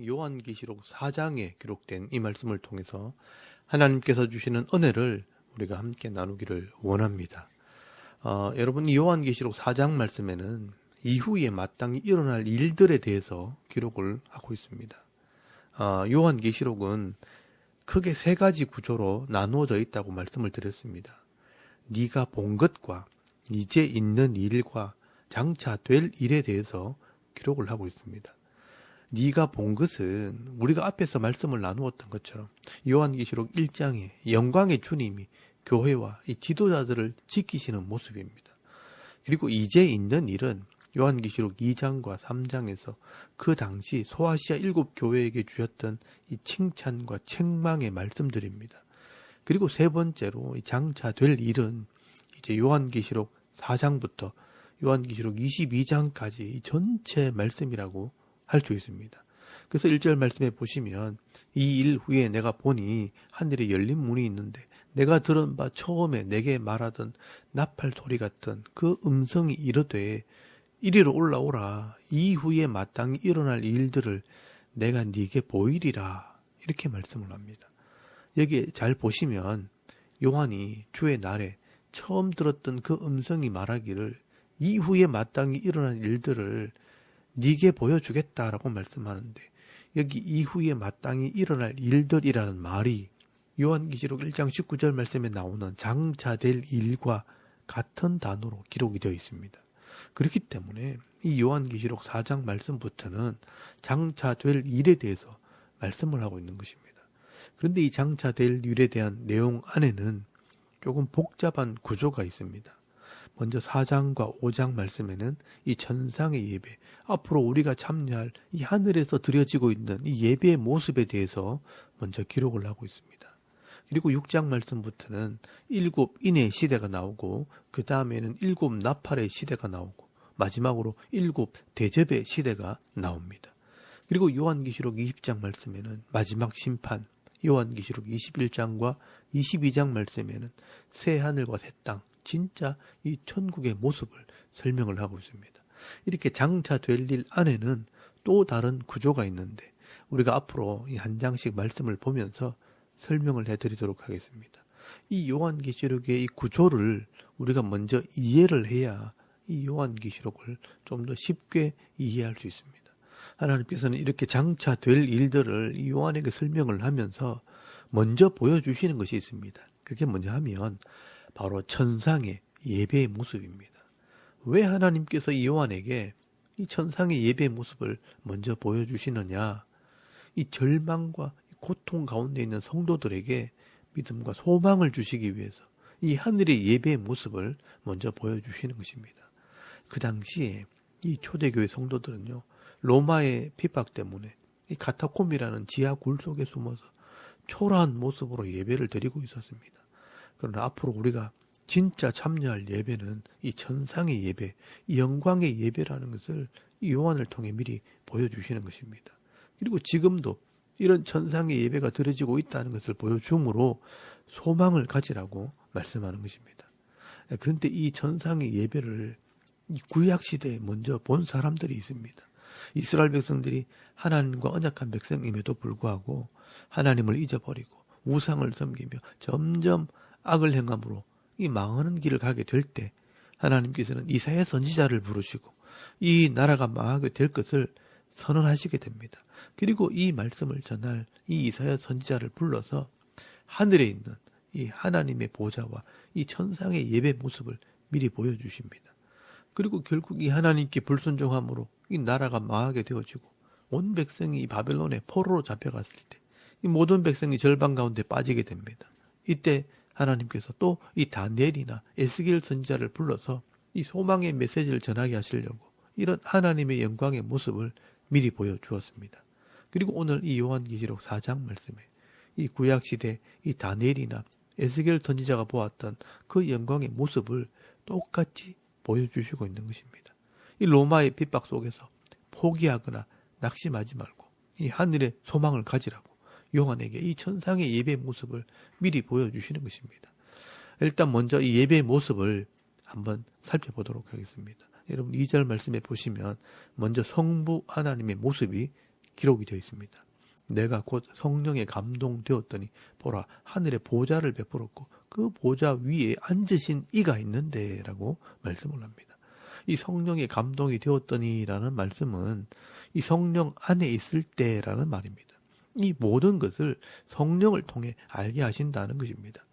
요한계시록 4장에 기록된 이 말씀을 통해서 하나님께서 주시는 은혜를 우리가 함께 나누기를 원합니다. 여러분, 이 요한계시록 4장 말씀에는 이후에 마땅히 일어날 일들에 대해서 기록을 하고 있습니다. 요한계시록은 크게 세 가지 구조로 나누어져 있다고 말씀을 드렸습니다. 네가 본 것과 이제 있는 일과 장차 될 일에 대해서 기록을 하고 있습니다. 네가 본 것은 우리가 앞에서 말씀을 나누었던 것처럼 요한계시록 1장에 영광의 주님이 교회와 이 지도자들을 지키시는 모습입니다. 그리고 이제 있는 일은 요한계시록 2장과 3장에서 그 당시 소아시아 7교회에게 주셨던 이 칭찬과 책망의 말씀들입니다. 그리고 세 번째로 장차 될 일은 이제 요한계시록 4장부터 요한계시록 22장까지 이 전체 말씀이라고 할 수 있습니다. 그래서 1절 말씀에 보시면 이 일 후에 내가 보니 하늘에 열린 문이 있는데 내가 들은 바 처음에 내게 말하던 나팔 소리 같은 그 음성이 이르되 이리로 올라오라. 이후에 마땅히 일어날 일들을 내가 네게 보이리라. 이렇게 말씀을 합니다. 여기 잘 보시면 요한이 주의 날에 처음 들었던 그 음성이 말하기를 이후에 마땅히 일어날 일들을 네게 보여주겠다라고 말씀하는데, 여기 이후에 마땅히 일어날 일들이라는 말이 요한계시록 1장 19절 말씀에 나오는 장차 될 일과 같은 단어로 기록이 되어 있습니다. 그렇기 때문에 이 요한계시록 4장 말씀부터는 장차 될 일에 대해서 말씀을 하고 있는 것입니다. 그런데 이 장차 될 일에 대한 내용 안에는 조금 복잡한 구조가 있습니다. 먼저 4장과 5장 말씀에는 이 천상의 예배, 앞으로 우리가 참여할 이 하늘에서 드려지고 있는 이 예배의 모습에 대해서 먼저 기록을 하고 있습니다. 그리고 6장 말씀부터는 7인의 시대가 나오고 그 다음에는 7 나팔의 시대가 나오고 마지막으로 7 대접의 시대가 나옵니다. 그리고 요한계시록 20장 말씀에는 마지막 심판, 요한계시록 21장과 22장 말씀에는 새 하늘과 새 땅, 진짜 이 천국의 모습을 설명을 하고 있습니다. 이렇게 장차 될 일 안에는 또 다른 구조가 있는데 우리가 앞으로 이 한 장씩 말씀을 보면서 설명을 해드리도록 하겠습니다. 이 요한계시록의 이 구조를 우리가 먼저 이해를 해야 이 요한계시록을 좀 더 쉽게 이해할 수 있습니다. 하나님께서는 이렇게 장차 될 일들을 이 요한에게 설명을 하면서 먼저 보여주시는 것이 있습니다. 그게 뭐냐 하면 바로 천상의 예배의 모습입니다. 왜 하나님께서 이 요한에게 이 천상의 예배의 모습을 먼저 보여주시느냐? 이 절망과 고통 가운데 있는 성도들에게 믿음과 소망을 주시기 위해서 이 하늘의 예배의 모습을 먼저 보여주시는 것입니다. 그 당시에 이 초대교회 성도들은요, 로마의 핍박 때문에 이 카타콤이라는 지하 굴 속에 숨어서 초라한 모습으로 예배를 드리고 있었습니다. 그러나 앞으로 우리가 진짜 참여할 예배는 이 천상의 예배, 이 영광의 예배라는 것을 이 요한을 통해 미리 보여주시는 것입니다. 그리고 지금도 이런 천상의 예배가 드려지고 있다는 것을 보여줌으로 소망을 가지라고 말씀하는 것입니다. 그런데 이 천상의 예배를 이 구약시대에 먼저 본 사람들이 있습니다. 이스라엘 백성들이 하나님과 언약한 백성임에도 불구하고 하나님을 잊어버리고 우상을 섬기며 점점 악을 행함으로 이 망하는 길을 가게 될 때 하나님께서는 이사야 선지자를 부르시고 이 나라가 망하게 될 것을 선언하시게 됩니다. 그리고 이 말씀을 전할 이 이사야 선지자를 불러서 하늘에 있는 이 하나님의 보좌와 이 천상의 예배 모습을 미리 보여주십니다. 그리고 결국 이 하나님께 불순종함으로 이 나라가 망하게 되어지고 온 백성이 이 바벨론의 포로로 잡혀갔을 때 이 모든 백성이 절반 가운데 빠지게 됩니다. 이때 하나님께서 또 이 다니엘이나 에스겔 선지자를 불러서 이 소망의 메시지를 전하게 하시려고 이런 하나님의 영광의 모습을 미리 보여주었습니다. 그리고 오늘 이 요한계시록 4장 말씀에 이 구약시대 이 다니엘이나 에스겔 선지자가 보았던 그 영광의 모습을 똑같이 보여주시고 있는 것입니다. 이 로마의 핍박 속에서 포기하거나 낙심하지 말고 이 하늘의 소망을 가지라고 요한에게 이 천상의 예배의 모습을 미리 보여주시는 것입니다. 일단 먼저 이 예배의 모습을 한번 살펴보도록 하겠습니다. 여러분 2절 말씀에 보시면 먼저 성부 하나님의 모습이 기록이 되어 있습니다. 내가 곧 성령에 감동되었더니 보라 하늘에 보좌를 베풀었고 그 보좌 위에 앉으신 이가 있는데 라고 말씀을 합니다. 이 성령에 감동이 되었더니라는 말씀은 이 성령 안에 있을 때라는 말입니다. 이 모든 것을 성령을 통해 알게 하신다는 것입니다.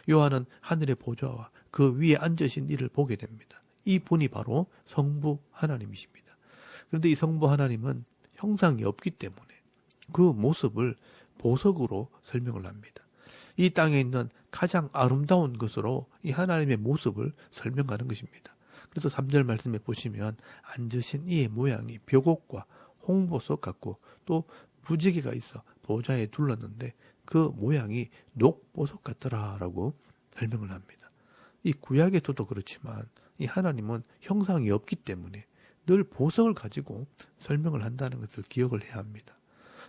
요한은 하늘의 보좌와 그 위에 앉으신 이를 보게 됩니다. 이 분이 바로 성부 하나님이십니다. 그런데 이 성부 하나님은 형상이 없기 때문에 그 모습을 보석으로 설명을 합니다. 이 땅에 있는 가장 아름다운 것으로 이 하나님의 모습을 설명하는 것입니다. 그래서 3절 말씀에 보시면 앉으신 이의 모양이 벽옥과 홍보석 같고 또 무지개가 있어 보좌에 둘렀는데 그 모양이 녹보석 같더라라고 설명을 합니다. 이 구약에서도 그렇지만 이 하나님은 형상이 없기 때문에 늘 보석을 가지고 설명을 한다는 것을 기억을 해야 합니다.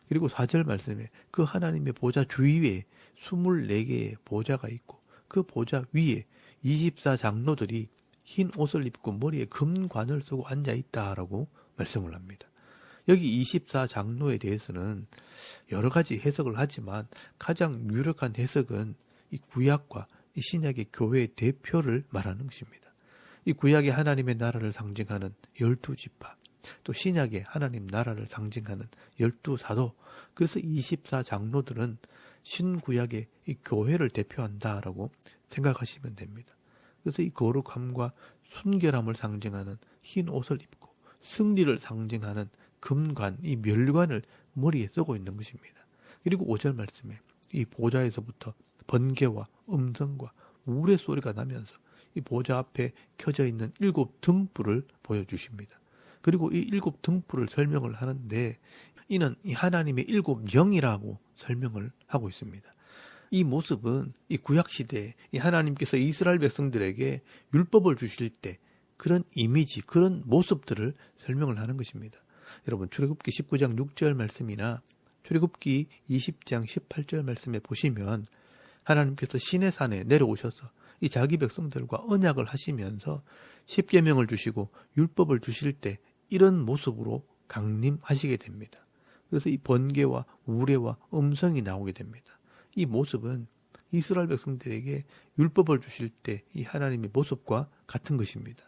그리고 4절 말씀에 그 하나님의 보좌 주위에 24개의 보좌가 있고 그 보좌 위에 24장로들이 흰 옷을 입고 머리에 금관을 쓰고 앉아있다라고 말씀을 합니다. 여기 24장로에 대해서는 여러 가지 해석을 하지만 가장 유력한 해석은 이 구약과 이 신약의 교회의 대표를 말하는 것입니다. 이 구약의 하나님의 나라를 상징하는 12지파, 또 신약의 하나님 나라를 상징하는 12사도, 그래서 24장로들은 신구약의 이 교회를 대표한다라고 생각하시면 됩니다. 그래서 이 거룩함과 순결함을 상징하는 흰 옷을 입고 승리를 상징하는 금관, 이 멸관을 머리에 쓰고 있는 것입니다. 그리고 5절 말씀에 이 보좌에서부터 번개와 음성과 우레소리가 나면서 이 보좌 앞에 켜져 있는 7 등불을 보여주십니다. 그리고 이 7 등불을 설명을 하는데 이는 이 하나님의 7 영이라고 설명을 하고 있습니다. 이 모습은 이 구약시대에 이 하나님께서 이스라엘 백성들에게 율법을 주실 때 그런 이미지, 그런 모습들을 설명을 하는 것입니다. 여러분 출애굽기 19장 6절 말씀이나 출애굽기 20장 18절 말씀에 보시면 하나님께서 시내산에 내려오셔서 이 자기 백성들과 언약을 하시면서 십계명을 주시고 율법을 주실 때 이런 모습으로 강림하시게 됩니다. 그래서 이 번개와 우레와 음성이 나오게 됩니다. 이 모습은 이스라엘 백성들에게 율법을 주실 때 이 하나님의 모습과 같은 것입니다.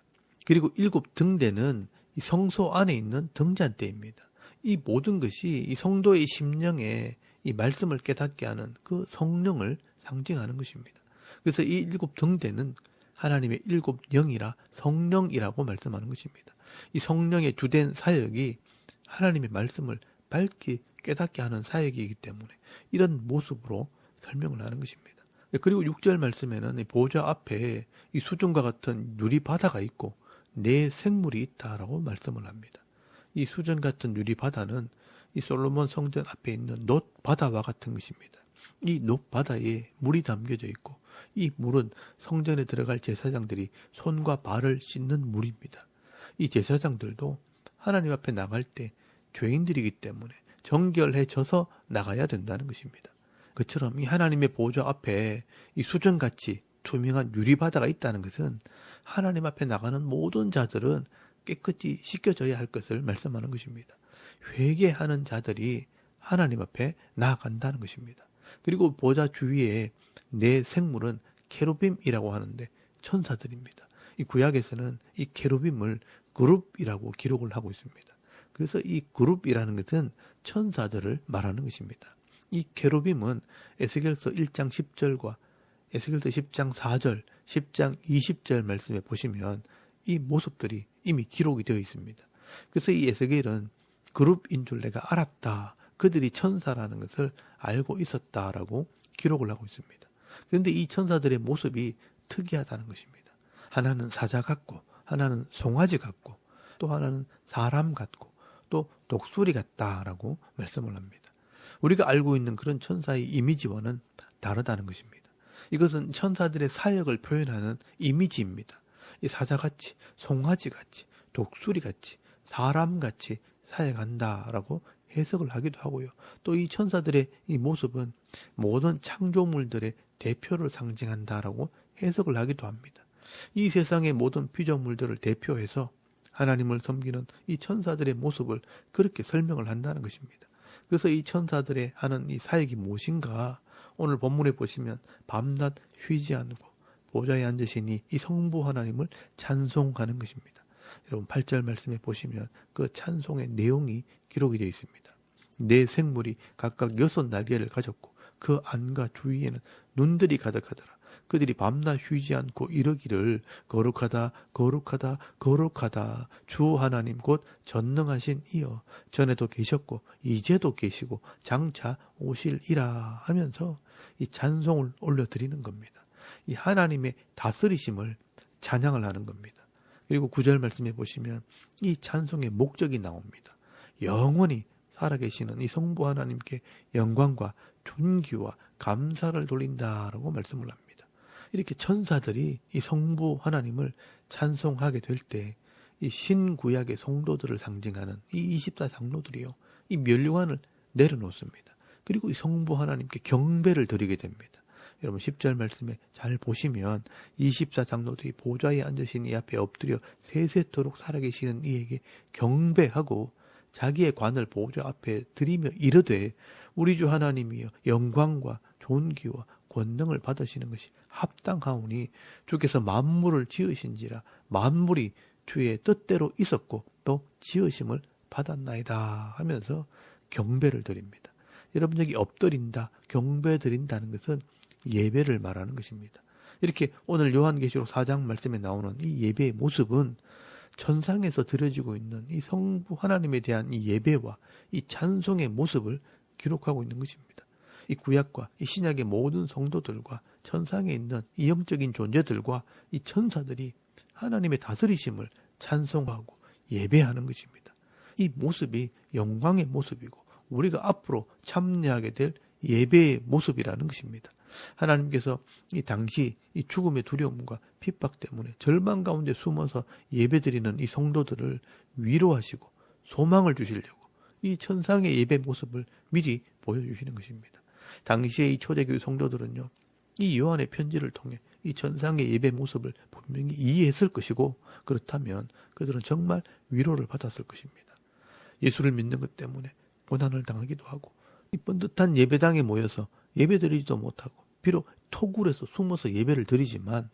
그리고 7 등대는 이 성소 안에 있는 등잔대입니다. 이 모든 것이 이 성도의 심령에 이 말씀을 깨닫게 하는 그 성령을 상징하는 것입니다. 그래서 이 7 등대는 하나님의 7 영이라 성령이라고 말씀하는 것입니다. 이 성령의 주된 사역이 하나님의 말씀을 밝게 깨닫게 하는 사역이기 때문에 이런 모습으로 설명을 하는 것입니다. 그리고 6절 말씀에는 이 보좌 앞에 이 수정과 같은 유리바다가 있고 네 생물이 있다라고 말씀을 합니다. 이 수정 같은 유리바다는 이 솔로몬 성전 앞에 있는 놋바다와 같은 것입니다. 이 놋바다에 물이 담겨져 있고 이 물은 성전에 들어갈 제사장들이 손과 발을 씻는 물입니다. 이 제사장들도 하나님 앞에 나갈 때 죄인들이기 때문에 정결해져서 나가야 된다는 것입니다. 그처럼 이 하나님의 보좌 앞에 이 수정같이 투명한 유리바다가 있다는 것은 하나님 앞에 나가는 모든 자들은 깨끗이 씻겨져야 할 것을 말씀하는 것입니다. 회개하는 자들이 하나님 앞에 나아간다는 것입니다. 그리고 보좌 주위에 네 생물은 케루빔이라고 하는데 천사들입니다. 이 구약에서는 이 케루빔을 그룹이라고 기록을 하고 있습니다. 그래서 이 그룹이라는 것은 천사들을 말하는 것입니다. 이 케루빔은 에스겔서 1장 10절과 에스겔서 10장 4절, 10장 20절 말씀에 보시면 이 모습들이 이미 기록이 되어 있습니다. 그래서 이 에스겔은 그룹인 줄 내가 알았다. 그들이 천사라는 것을 알고 있었다라고 기록을 하고 있습니다. 그런데 이 천사들의 모습이 특이하다는 것입니다. 하나는 사자 같고 하나는 송아지 같고 또 하나는 사람 같고 또 독수리 같다라고 말씀을 합니다. 우리가 알고 있는 그런 천사의 이미지와는 다르다는 것입니다. 이것은 천사들의 사역을 표현하는 이미지입니다. 이 사자같이, 송아지같이, 독수리같이, 사람같이 사역한다라고 해석을 하기도 하고요. 또 이 천사들의 이 모습은 모든 창조물들의 대표를 상징한다라고 해석을 하기도 합니다. 이 세상의 모든 피조물들을 대표해서 하나님을 섬기는 이 천사들의 모습을 그렇게 설명을 한다는 것입니다. 그래서 이 천사들의 하는 이 사역이 무엇인가? 오늘 본문에 보시면 밤낮 쉬지 않고 보좌에 앉으시니 이 성부 하나님을 찬송하는 것입니다. 여러분 8절 말씀에 보시면 그 찬송의 내용이 기록이 되어 있습니다. 네 생물이 각각 6날개를 가졌고 그 안과 주위에는 눈들이 가득하더라. 그들이 밤낮 쉬지 않고 이르기를 거룩하다 거룩하다 거룩하다 주 하나님 곧 전능하신 이여 전에도 계셨고 이제도 계시고 장차 오실이라 하면서 이 찬송을 올려드리는 겁니다. 이 하나님의 다스리심을 찬양을 하는 겁니다. 그리고 9절 말씀해 보시면 이 찬송의 목적이 나옵니다. 영원히 살아계시는 이 성부 하나님께 영광과 존귀와 감사를 돌린다라고 말씀을 합니다. 이렇게 천사들이 이 성부 하나님을 찬송하게 될 때 이 신구약의 성도들을 상징하는 이 24장로들이요. 이 면류관을 내려놓습니다. 그리고 이 성부 하나님께 경배를 드리게 됩니다. 여러분 10절 말씀에 잘 보시면 24장로들이 보좌에 앉으신 이 앞에 엎드려 세세토록 살아계시는 이에게 경배하고 자기의 관을 보좌 앞에 드리며 이르되 우리 주 하나님이여 영광과 존귀와 권능을 받으시는 것이 합당하오니 주께서 만물을 지으신지라 만물이 주의 뜻대로 있었고 또 지으심을 받았나이다 하면서 경배를 드립니다. 여러분 여기 엎드린다, 경배 드린다는 것은 예배를 말하는 것입니다. 이렇게 오늘 요한계시록 4장 말씀에 나오는 이 예배의 모습은 천상에서 드려지고 있는 이 성부 하나님에 대한 이 예배와 이 찬송의 모습을 기록하고 있는 것입니다. 이 구약과 이 신약의 모든 성도들과 천상에 있는 이 영적인 존재들과 이 천사들이 하나님의 다스리심을 찬송하고 예배하는 것입니다. 이 모습이 영광의 모습이고 우리가 앞으로 참여하게 될 예배의 모습이라는 것입니다. 하나님께서 이 당시 이 죽음의 두려움과 핍박 때문에 절망 가운데 숨어서 예배드리는 이 성도들을 위로하시고 소망을 주시려고 이 천상의 예배 모습을 미리 보여주시는 것입니다. 당시의 이 초대교회 성도들은요, 이 요한의 편지를 통해 이 천상의 예배 모습을 분명히 이해했을 것이고 그렇다면 그들은 정말 위로를 받았을 것입니다. 예수를 믿는 것 때문에 고난을 당하기도 하고 이 번듯한 예배당에 모여서 예배드리지도 못하고 비록 토굴에서 숨어서 예배를 드리지만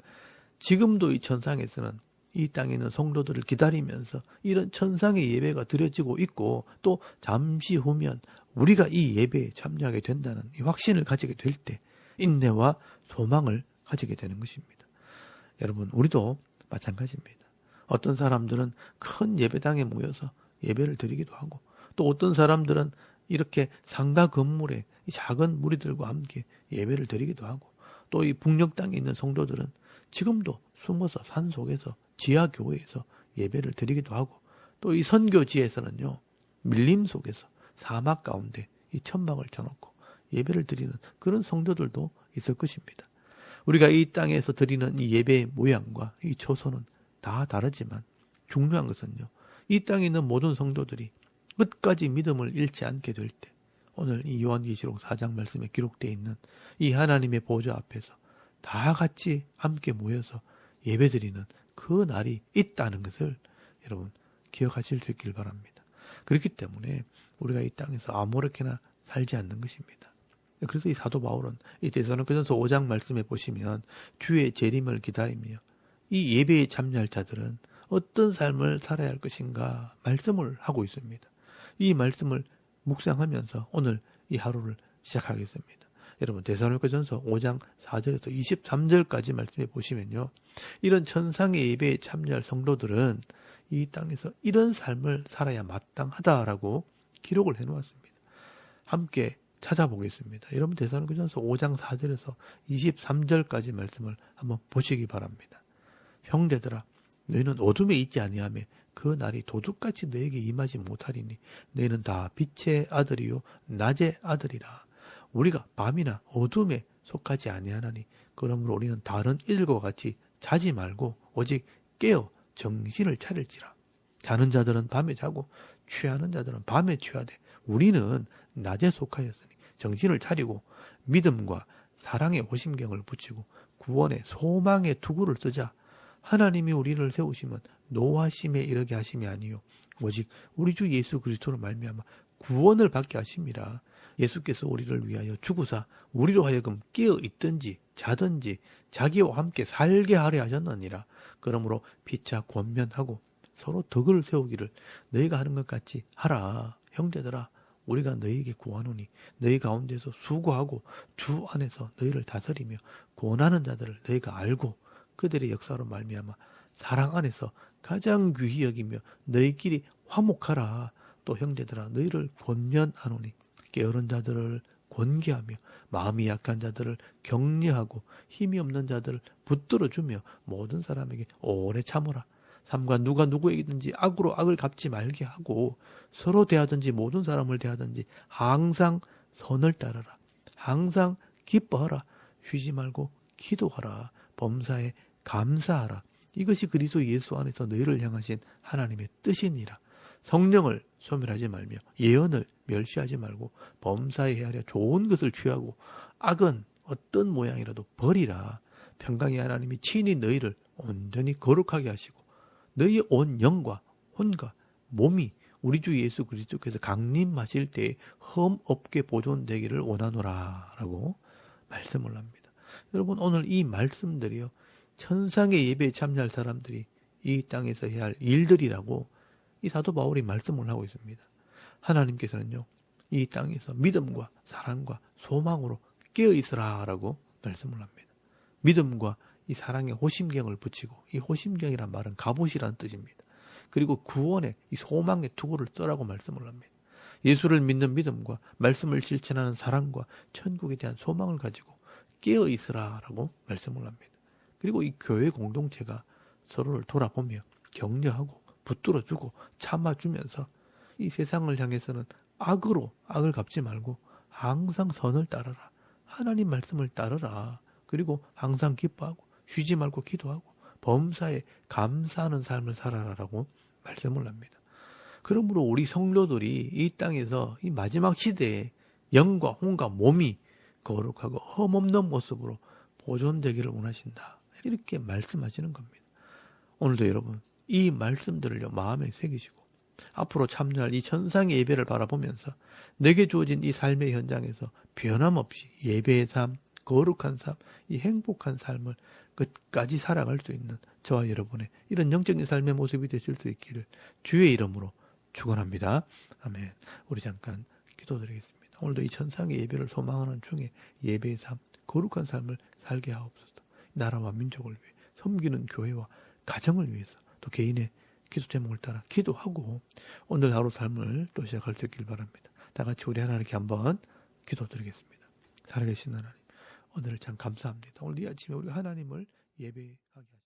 지금도 이 천상에서는 이 땅에 있는 성도들을 기다리면서 이런 천상의 예배가 드려지고 있고 또 잠시 후면 우리가 이 예배에 참여하게 된다는 이 확신을 가지게 될 때 인내와 소망을 가지게 되는 것입니다. 여러분 우리도 마찬가지입니다. 어떤 사람들은 큰 예배당에 모여서 예배를 드리기도 하고 또 어떤 사람들은 이렇게 상가 건물에 이 작은 무리들과 함께 예배를 드리기도 하고 또 이 북녘 땅에 있는 성도들은 지금도 숨어서 산속에서 지하교회에서 예배를 드리기도 하고 또 이 선교지에서는요 밀림 속에서 사막 가운데 이 천막을 쳐놓고 예배를 드리는 그런 성도들도 있을 것입니다. 우리가 이 땅에서 드리는 이 예배의 모양과 이 초소는 다 다르지만 중요한 것은요 이 땅에 있는 모든 성도들이 끝까지 믿음을 잃지 않게 될 때 오늘 이 요한계시록 4장 말씀에 기록되어 있는 이 하나님의 보좌 앞에서 다 같이 함께 모여서 예배드리는 그 날이 있다는 것을 여러분 기억하실 수 있길 바랍니다. 그렇기 때문에 우리가 이 땅에서 아무렇게나 살지 않는 것입니다. 그래서 이 사도 바울은 이 데살로니가전서 5장 말씀에 보시면 주의 재림을 기다리며 이 예배에 참여할 자들은 어떤 삶을 살아야 할 것인가 말씀을 하고 있습니다. 이 말씀을 묵상하면서 오늘 이 하루를 시작하겠습니다. 여러분 데살로니가전서 5장 4절에서 23절까지 말씀해 보시면요. 이런 천상의 예배에 참여할 성도들은 이 땅에서 이런 삶을 살아야 마땅하다라고 기록을 해놓았습니다. 함께 찾아보겠습니다. 여러분 데살로니가전서 5장 4절에서 23절까지 말씀을 한번 보시기 바랍니다. 형제들아 너희는 어둠에 있지 아니하며 그 날이 도둑같이 너에게 임하지 못하리니 너희는 다 빛의 아들이요 낮의 아들이라. 우리가 밤이나 어둠에 속하지 아니하나니 그러므로 우리는 다른 일과 같이 자지 말고 오직 깨어 정신을 차릴지라. 자는 자들은 밤에 자고 취하는 자들은 밤에 취하되 우리는 낮에 속하였으니 정신을 차리고 믿음과 사랑의 호심경을 붙이고 구원의 소망의 투구를 쓰자. 하나님이 우리를 세우시면 노하심에 이르게 하심이 아니요 오직 우리 주 예수 그리스도로 말미암아 구원을 받게 하심이라. 예수께서 우리를 위하여 죽으사 우리로 하여금 깨어 있든지 자든지 자기와 함께 살게 하려 하셨느니라. 그러므로 피차 권면하고 서로 덕을 세우기를 너희가 하는 것 같이 하라. 형제들아, 우리가 너희에게 구하노니 너희 가운데서 수고하고 주 안에서 너희를 다스리며 권하는 자들을 너희가 알고 그들의 역사로 말미암아 사랑 안에서 가장 귀히 여기며 너희끼리 화목하라. 또 형제들아, 너희를 권면하노니 게으른 자들을 권계하며 마음이 약한 자들을 격려하고 힘이 없는 자들을 붙들어주며 모든 사람에게 오래 참으라. 삼가 누가 누구에게든지 악으로 악을 갚지 말게 하고 서로 대하든지 모든 사람을 대하든지 항상 선을 따르라. 항상 기뻐하라. 쉬지 말고 기도하라. 범사에 감사하라. 이것이 그리스도 예수 안에서 너희를 향하신 하나님의 뜻이니라. 성령을 소멸하지 말며 예언을 멸시하지 말고 범사에 헤아려 좋은 것을 취하고 악은 어떤 모양이라도 버리라. 평강의 하나님이 친히 너희를 온전히 거룩하게 하시고 너희의 온 영과 혼과 몸이 우리 주 예수 그리스도께서 강림하실 때에 흠 없게 보존되기를 원하노라 라고 말씀을 합니다. 여러분, 오늘 이 말씀들이요, 천상의 예배에 참여할 사람들이 이 땅에서 해야 할 일들이라고 이 사도 바울이 말씀을 하고 있습니다. 하나님께서는요, 이 땅에서 믿음과 사랑과 소망으로 깨어있으라 라고 말씀을 합니다. 믿음과 이 사랑의 호심경을 붙이고, 이 호심경이란 말은 갑옷이라는 뜻입니다. 그리고 구원의 이 소망의 투구를 써라고 말씀을 합니다. 예수를 믿는 믿음과 말씀을 실천하는 사랑과 천국에 대한 소망을 가지고 깨어있으라 라고 말씀을 합니다. 그리고 이 교회 공동체가 서로를 돌아보며 격려하고 붙들어주고 참아주면서 이 세상을 향해서는 악으로 악을 갚지 말고 항상 선을 따르라. 하나님 말씀을 따르라. 그리고 항상 기뻐하고 쉬지 말고 기도하고 범사에 감사하는 삶을 살아라라고 말씀을 합니다. 그러므로 우리 성도들이 이 땅에서 이 마지막 시대에 영과 혼과 몸이 거룩하고 흠없는 모습으로 보존되기를 원하신다. 이렇게 말씀하시는 겁니다. 오늘도 여러분, 이 말씀들을 마음에 새기시고 앞으로 참여할 이 천상의 예배를 바라보면서 내게 주어진 이 삶의 현장에서 변함없이 예배의 삶, 거룩한 삶, 이 행복한 삶을 끝까지 살아갈 수 있는 저와 여러분의 이런 영적인 삶의 모습이 되실 수 있기를 주의 이름으로 축원합니다. 아멘. 우리 잠깐 기도드리겠습니다. 오늘도 이 천상의 예배를 소망하는 중에 예배의 삶, 거룩한 삶을 살게 하옵소서. 나라와 민족을 위해, 섬기는 교회와 가정을 위해서, 또 개인의 기도 제목을 따라 기도하고 오늘 하루 삶을 또 시작할 수 있길 바랍니다. 다 같이 우리 하나님께 한번 기도드리겠습니다. 살아계신 하나님, 오늘을 참 감사합니다. 오늘 이 아침에 우리 하나님을 예배하게 하시옵소서.